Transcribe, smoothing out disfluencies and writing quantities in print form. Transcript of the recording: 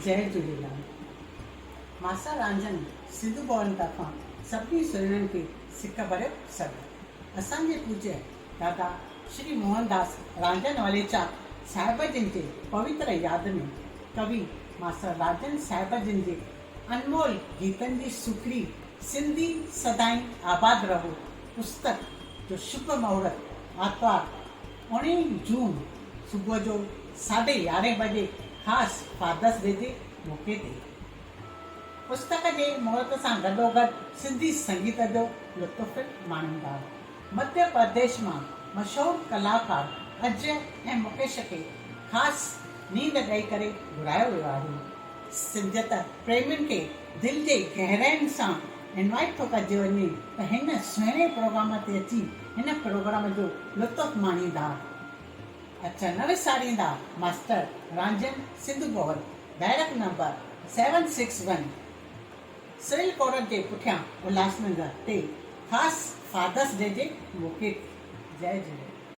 जय Jhulelal. Master Ranjhan Sindhu Bhavan तरफ़ां सभिनी सुहिणनि खे सिक भरियो सॾु। असांजे पूज्य दादा श्री मोहनदास रांझन वालेचा साहिब जिन जे पवित्र यादि में कवि मास्टर रांझन साहिब जिन जे अनमोल गीतनि जी सुखड़ी सिंधी सदाई आबाद रहो पुस्तक जो शुभ मुहूर्त आर्तवार 19 जून सुबुह जो 11:30 बजे ख़ासि फादर्स डे जे मौक़े ते पुस्तक जे मुहूर्त सां गॾोगॾु सिंधी संगीत जो लुत्फ़ माणींदा। मध्य प्रदेश मां मशहूरु कलाकार अजय ऐं मुकेश खे ख़ासि नींद ॾेई करे घुरायो वियो आहे। सिंधियत प्रेमियुनि खे दिलि जे गहराइनि सां इनवाइट थो कजे वञे त हिन सुहिणे प्रोग्राम ते अची हिन प्रोग्राम जो लुत्फ़ माणींदा। अच्छा न विसारींदा master Ranjhan Sindhu Bhavan, barrack number 761 civil court जे पुठियां उल्हासनगर ते ख़ासि फादर्स डे जे मौक़े ते। जय झूलेलाल।